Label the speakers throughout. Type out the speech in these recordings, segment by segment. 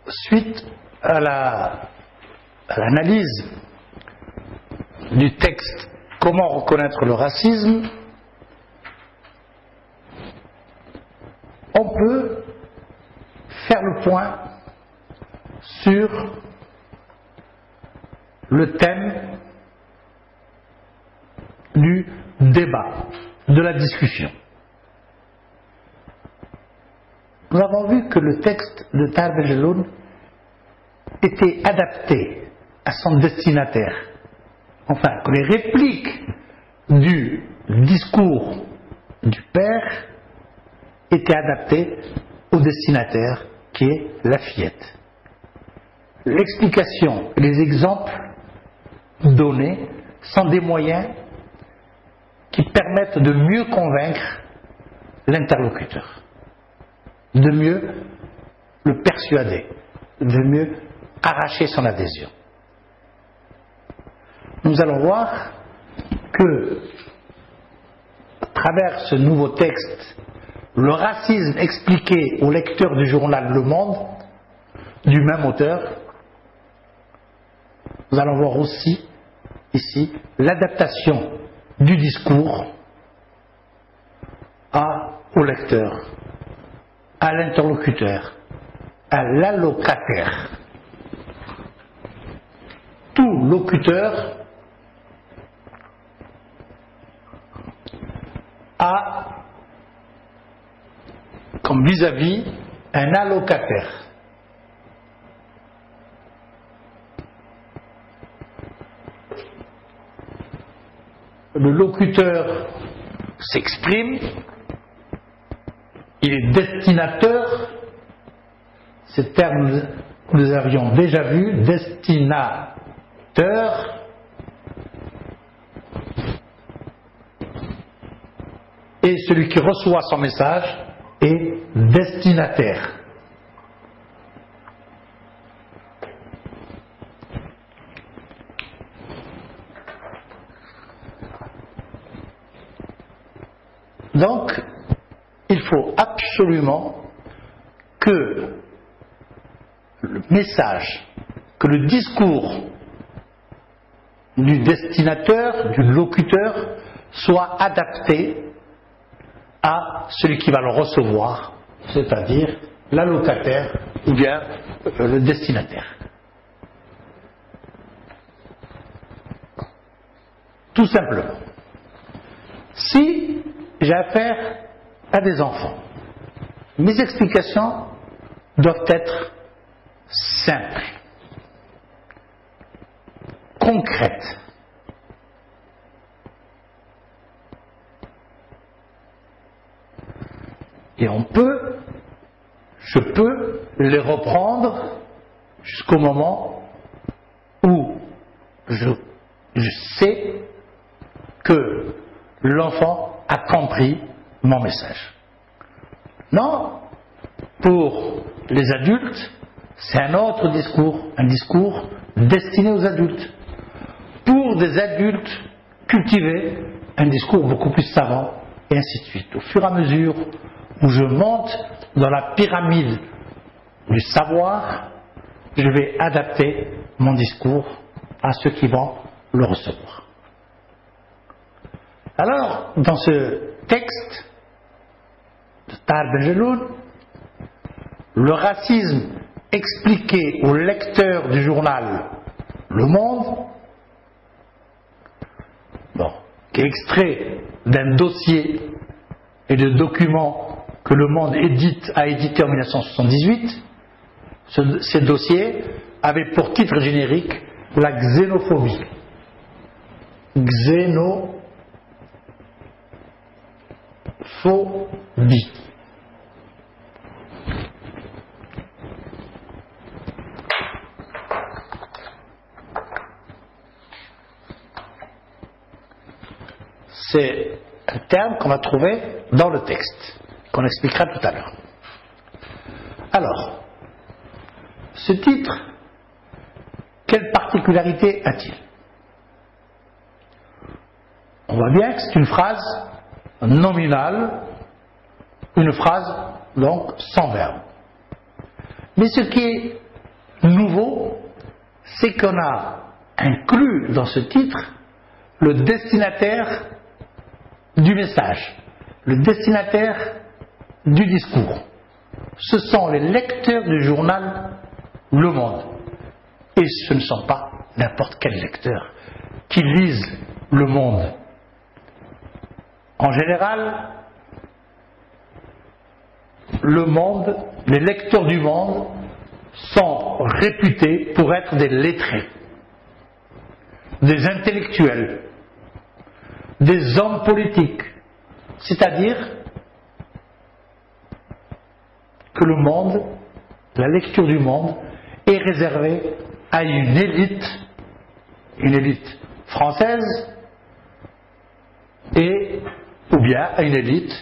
Speaker 1: suite à l'analyse du texte Comment reconnaître le racisme, on peut faire le point sur le thème du débat, de la discussion. Nous avons vu que le texte de Tahar Ben-Jelloun était adapté à son destinataire. Enfin, que les répliques du discours du père étaient adaptées au destinataire qui est la fillette. L'explication et les exemples donnés sont des moyens qui permettent de mieux convaincre l'interlocuteur, de mieux le persuader, de mieux arracher son adhésion. Nous allons voir que, à travers ce nouveau texte, le racisme expliqué au lecteur du journal Le Monde, du même auteur, nous allons voir aussi, ici, l'adaptation du discours au lecteur, à l'interlocuteur, à l'allocataire. Tout locuteur a comme vis-à-vis un allocataire. Le locuteur s'exprime, il est destinateur, ce terme nous avions déjà vu, destinateur, et celui qui reçoit son message est destinataire. Donc, il faut absolument que le message, que le discours du destinateur, du locuteur, soit adapté à celui qui va le recevoir, c'est-à-dire l'allocataire ou bien le destinataire. Tout simplement. Si j'ai affaire à des enfants, mes explications doivent être simples, concrètes. Et je peux les reprendre jusqu'au moment où je sais que l'enfant a compris mon message. Non, pour les adultes, c'est un autre discours, un discours destiné aux adultes. Pour des adultes cultivés, un discours beaucoup plus savant, et ainsi de suite. Au fur et à mesure où je monte dans la pyramide du savoir, je vais adapter mon discours à ceux qui vont le recevoir. Alors, dans ce texte de Tahar Ben-Jelloun, le racisme expliqué au lecteur du journal Le Monde, qui est extrait d'un dossier et de documents que Le Monde a édité en 1978, ces dossiers avaient pour titre générique la xénophobie. Xénophobie. C'est un terme qu'on va trouver dans le texte, qu'on expliquera tout à l'heure. Alors, ce titre, quelle particularité a-t-il? On voit bien que c'est une phrase nominale, une phrase donc sans verbe. Mais ce qui est nouveau, c'est qu'on a inclus dans ce titre le destinataire du message, le destinataire du discours. Ce sont les lecteurs du journal Le Monde. Et ce ne sont pas n'importe quels lecteurs qui lisent Le Monde. En général, Le Monde, les lecteurs du Monde sont réputés pour être des lettrés, des intellectuels, des hommes politiques, c'est-à-dire que Le Monde, la lecture du Monde, est réservée à une élite française, et ou bien à une élite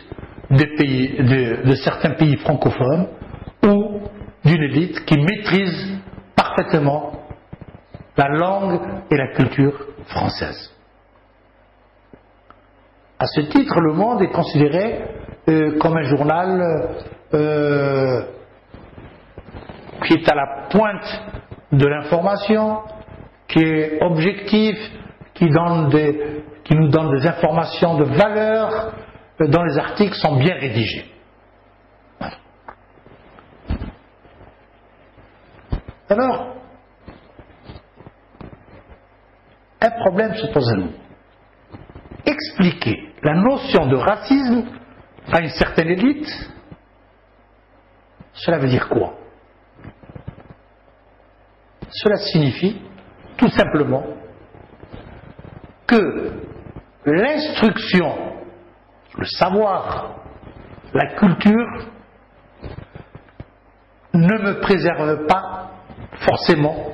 Speaker 1: des pays, de certains pays francophones, ou d'une élite qui maîtrise parfaitement la langue et la culture française. À ce titre, Le Monde est considéré comme un journal qui est à la pointe de l'information, qui est objectif, qui nous donne des informations de valeur, dont les articles sont bien rédigés. Voilà. Alors, un problème se pose à nous. Expliquer la notion de racisme à une certaine élite, cela veut dire quoi? Cela signifie tout simplement que l'instruction, le savoir, la culture ne me préserve pas forcément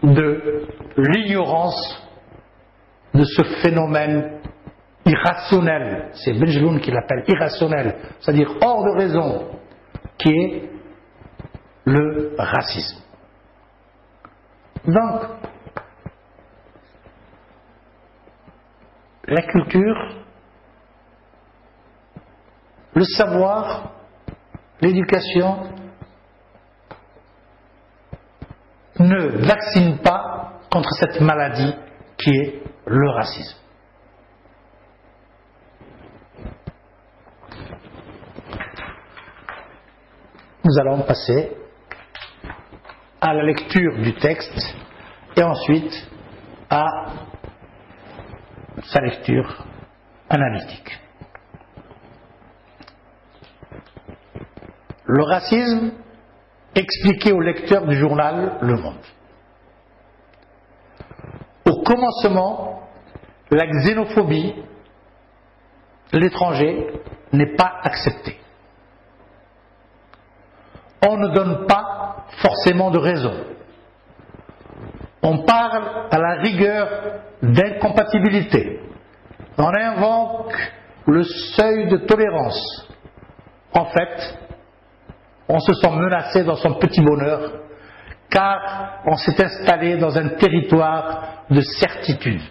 Speaker 1: de l'ignorance de ce phénomène irrationnel, c'est Benjeloun qui l'appelle irrationnel, c'est-à-dire hors de raison, qui est le racisme. Donc, la culture, le savoir, l'éducation ne vaccinent pas contre cette maladie qui est le racisme. Nous allons passer à la lecture du texte et ensuite à sa lecture analytique. Le racisme expliqué au lecteur du journal Le Monde. Au commencement, la xénophobie, l'étranger, n'est pas accepté. On ne donne pas forcément de raison. On parle à la rigueur d'incompatibilité. On invoque le seuil de tolérance. En fait, on se sent menacé dans son petit bonheur, car on s'est installé dans un territoire de certitude.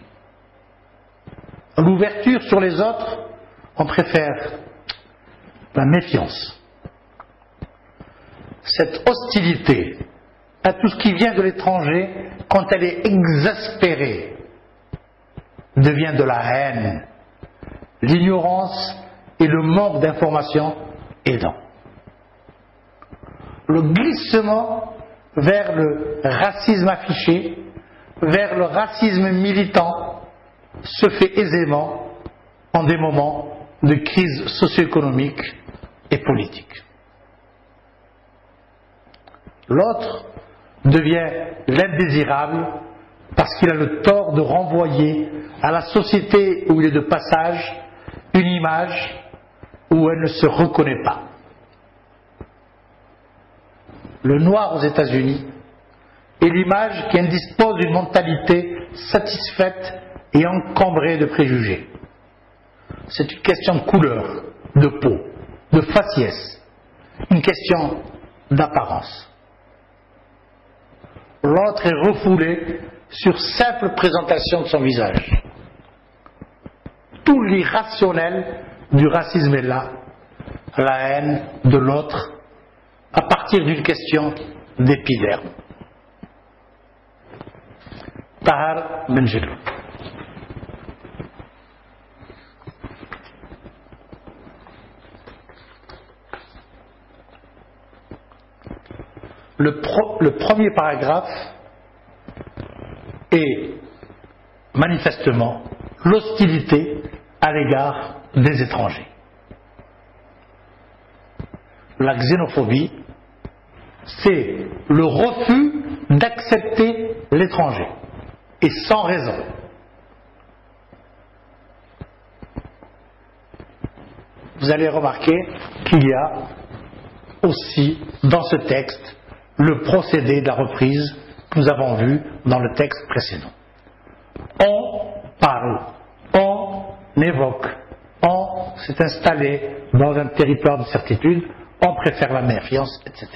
Speaker 1: L'ouverture sur les autres, on préfère la méfiance. Cette hostilité à tout ce qui vient de l'étranger, quand elle est exaspérée, devient de la haine, l'ignorance et le manque d'information aidant. Le glissement vers le racisme affiché, vers le racisme militant, se fait aisément en des moments de crise socio-économique et politique. L'autre devient l'indésirable parce qu'il a le tort de renvoyer à la société où il est de passage une image où elle ne se reconnaît pas. Le noir aux États-Unis est l'image qui indispose d'une mentalité satisfaite et encombrée de préjugés. C'est une question de couleur, de peau, de faciès, une question d'apparence. L'autre est refoulé sur simple présentation de son visage. Tout l'irrationnel du racisme est là, la haine de l'autre, à partir d'une question d'épiderme. Tahar Ben Jelloun. Le premier paragraphe est manifestement l'hostilité à l'égard des étrangers. La xénophobie, c'est le refus d'accepter l'étranger, et sans raison. Vous allez remarquer qu'il y a aussi dans ce texte le procédé de la reprise que nous avons vu dans le texte précédent. On parle, on évoque, on s'est installé dans un territoire de certitude, on préfère la méfiance, etc.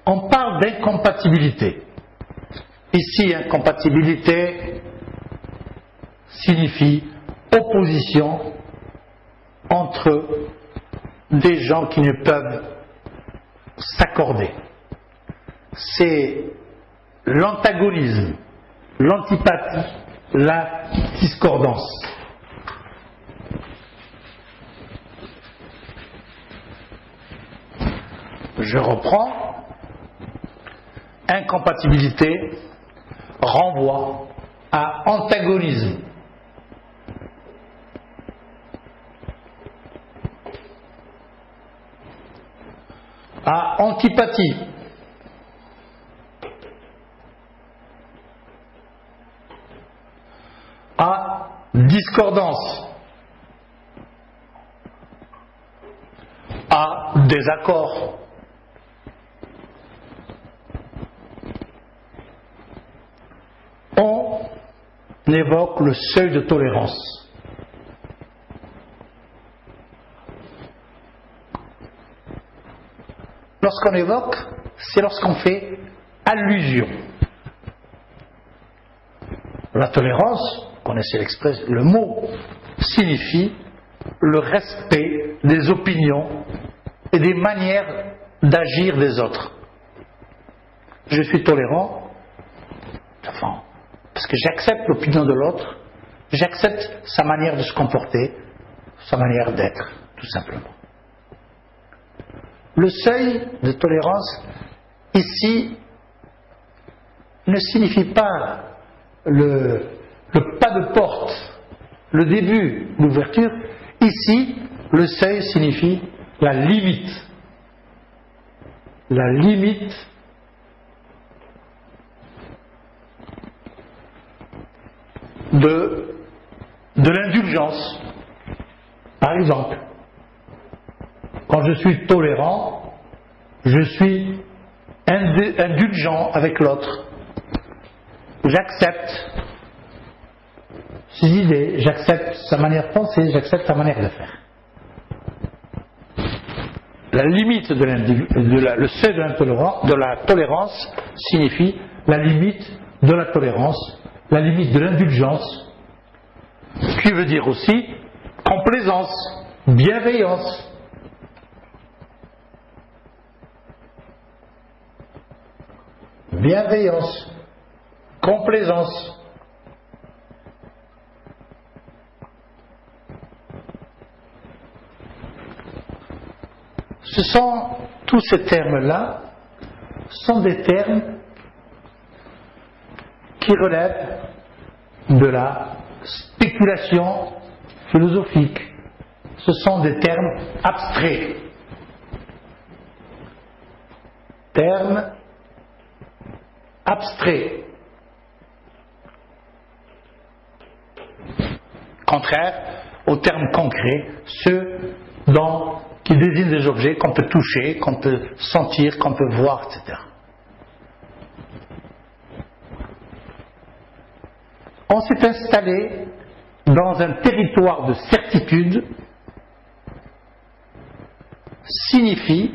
Speaker 1: On parle d'incompatibilité. Ici, incompatibilité signifie opposition entre des gens qui ne peuvent s'accorder. C'est l'antagonisme, l'antipathie, la discordance. Je reprends. Incompatibilité renvoie à antagonisme. À antipathie. À discordance. À désaccord. On évoque le seuil de tolérance. Lorsqu'on évoque, c'est lorsqu'on fait allusion. La tolérance, vous connaissez le mot, signifie le respect des opinions et des manières d'agir des autres. Je suis tolérant, enfin, parce que j'accepte l'opinion de l'autre, j'accepte sa manière de se comporter, sa manière d'être, tout simplement. Le seuil de tolérance, ici, ne signifie pas le pas de porte, le début, l'ouverture. Ici, le seuil signifie la limite. La limite de l'indulgence. Par exemple, quand je suis tolérant, je suis indulgent avec l'autre. J'accepte ses idées, j'accepte sa manière de penser, j'accepte sa manière de faire. La limite le seuil de la tolérance signifie la limite de la tolérance, la limite de l'indulgence, qui veut dire aussi complaisance, bienveillance. Bienveillance, complaisance. Tous ces termes-là sont des termes qui relèvent de la spéculation philosophique. Ce sont des termes abstraits. Termes abstraits. Contraire aux termes concrets, ceux qui désignent des objets qu'on peut toucher, qu'on peut sentir, qu'on peut voir, etc. On s'est installé dans un territoire de certitude signifie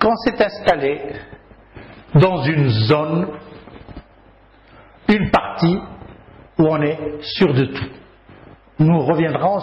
Speaker 1: qu'on s'est installé dans une zone, une partie où on est sûr de tout. Nous reviendrons